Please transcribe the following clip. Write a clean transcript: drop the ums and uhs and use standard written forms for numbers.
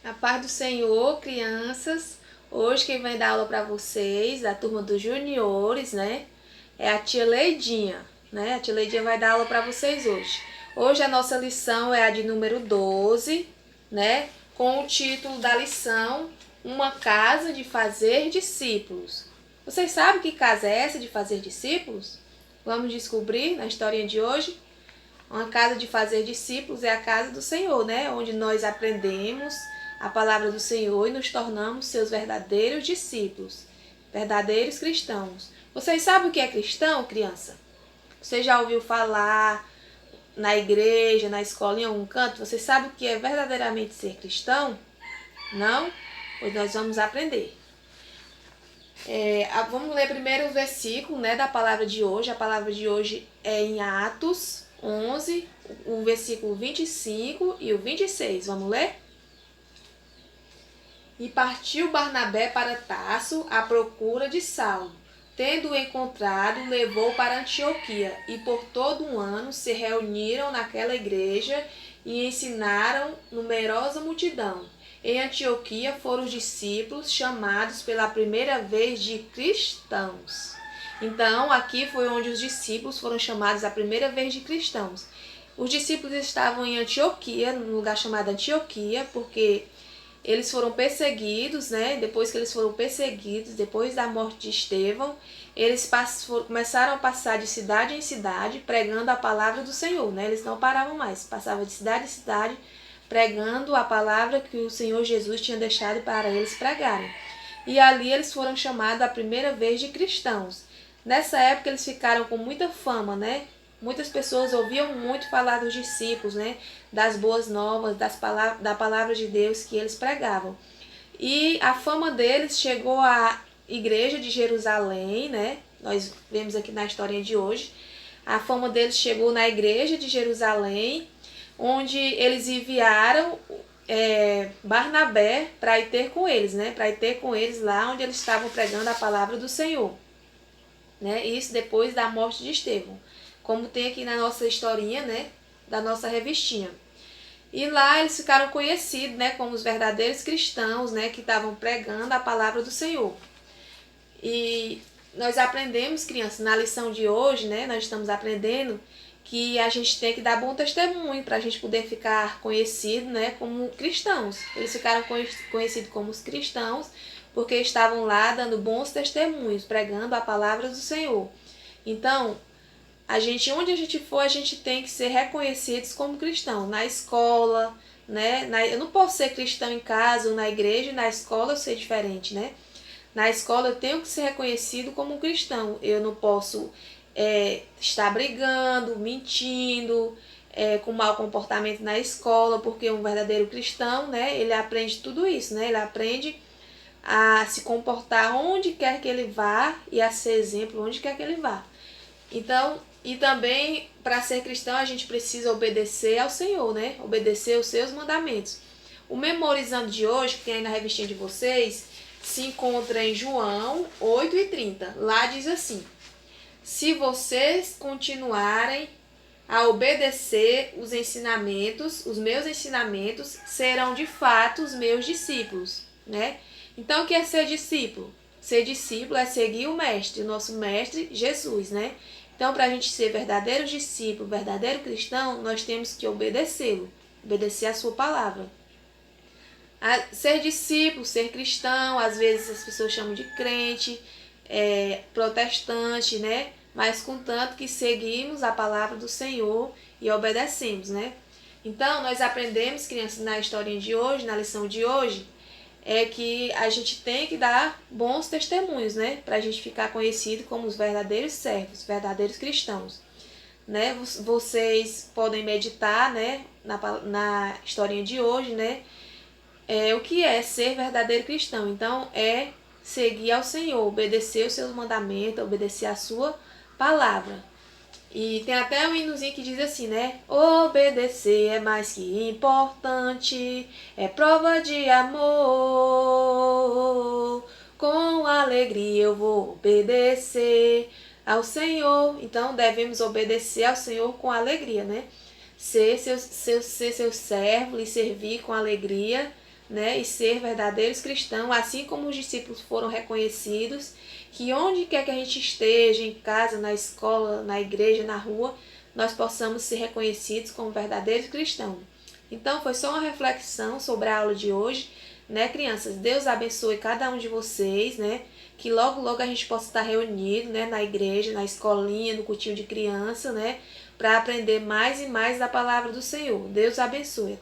A paz do Senhor, crianças. Hoje quem vai dar aula para vocês, da turma dos juniores, né? É a tia Leidinha, né? A tia Leidinha vai dar aula para vocês hoje. Hoje a nossa lição é a de número 12, né? Com o título da lição, Uma Casa de Fazer Discípulos. Vocês sabem que casa é essa de fazer discípulos? Vamos descobrir na historinha de hoje. Uma casa de fazer discípulos é a casa do Senhor, né? Onde nós aprendemos a palavra do Senhor e nos tornamos seus verdadeiros discípulos, verdadeiros cristãos. Vocês sabem o que é cristão, criança? Você já ouviu falar na igreja, na escola, em algum canto? Você sabe o que é verdadeiramente ser cristão? Não? Pois nós vamos aprender. Vamos ler primeiro o versículo, né, da palavra de hoje. A palavra de hoje é em Atos 11, o versículo 25 e o 26. Vamos ler? E partiu Barnabé para Tarso à procura de Saulo. Tendo-o encontrado, levou para Antioquia, e por todo um ano se reuniram naquela igreja e ensinaram numerosa multidão. Em Antioquia foram os discípulos chamados pela primeira vez de cristãos. Então, aqui foi onde os discípulos foram chamados a primeira vez de cristãos. Os discípulos estavam em Antioquia, num lugar chamado Antioquia, porque eles foram perseguidos, né? Depois que eles foram perseguidos, depois da morte de Estevão, eles começaram a passar de cidade em cidade pregando a palavra do Senhor, né? Eles não paravam mais, passavam de cidade em cidade pregando a palavra que o Senhor Jesus tinha deixado para eles pregarem. E ali eles foram chamados a primeira vez de cristãos. Nessa época eles ficaram com muita fama, né? Muitas pessoas ouviam muito falar dos discípulos, né? Das boas novas, da palavra de Deus que eles pregavam. E a fama deles chegou à igreja de Jerusalém, né? Nós vemos aqui na historinha de hoje. A fama deles chegou na igreja de Jerusalém, onde eles enviaram Barnabé para ir ter com eles, né? Para ir ter com eles lá onde eles estavam pregando a palavra do Senhor, né? Isso depois da morte de Estevão, como tem aqui na nossa historinha, né? Da nossa revistinha. E lá eles ficaram conhecidos, né? Como os verdadeiros cristãos, né? Que estavam pregando a palavra do Senhor. E nós aprendemos, crianças, na lição de hoje, né? Nós estamos aprendendo que a gente tem que dar bom testemunho para a gente poder ficar conhecido, né, como cristãos. Eles ficaram conhecidos como os cristãos porque estavam lá dando bons testemunhos, pregando a palavra do Senhor. Então, onde a gente for, a gente tem que ser reconhecidos como cristão. Na escola, né? Eu não posso ser cristão em casa ou na igreja, e na escola eu ser diferente, né? Na escola eu tenho que ser reconhecido como um cristão. Eu não posso estar brigando, mentindo, com mau comportamento na escola, porque um verdadeiro cristão, né, ele aprende tudo isso, né? Ele aprende a se comportar onde quer que ele vá e a ser exemplo onde quer que ele vá. Então, e também para ser cristão a gente precisa obedecer ao Senhor, né? Obedecer os seus mandamentos. O memorizando de hoje, que tem aí na revistinha de vocês, se encontra em João 8:30. Lá diz assim: se vocês continuarem a obedecer os ensinamentos, os meus ensinamentos, serão de fato os meus discípulos, né? Então, o que é ser discípulo? Ser discípulo é seguir o mestre, o nosso mestre Jesus, né? Então, para a gente ser verdadeiro discípulo, verdadeiro cristão, nós temos que obedecê-lo, obedecer a sua palavra. Ser discípulo, ser cristão, às vezes as pessoas chamam de crente, protestante, né? Mas contanto que seguimos a palavra do Senhor e obedecemos, né? Então, nós aprendemos, crianças, na historinha de hoje, na lição de hoje, é que a gente tem que dar bons testemunhos, né? Para a gente ficar conhecido como os verdadeiros servos, verdadeiros cristãos, né? Vocês podem meditar, né? Na historinha de hoje, né? O que é ser verdadeiro cristão? Então, é seguir ao Senhor, obedecer os seus mandamentos, obedecer a sua palavra. E tem até um hinozinho que diz assim, né? Obedecer é mais que importante, é prova de amor. Com alegria eu vou obedecer ao Senhor. Então devemos obedecer ao Senhor com alegria, né? Ser seu servo e servir com alegria né, e ser verdadeiros cristãos, assim como os discípulos foram reconhecidos, que onde quer que a gente esteja, em casa, na escola, na igreja, na rua, nós possamos ser reconhecidos como verdadeiros cristãos. Então, foi só uma reflexão sobre a aula de hoje, né, crianças? Deus abençoe cada um de vocês, né? Que logo, logo a gente possa estar reunido, né, na igreja, na escolinha, no cultinho de criança, né? Para aprender mais e mais da palavra do Senhor. Deus abençoe.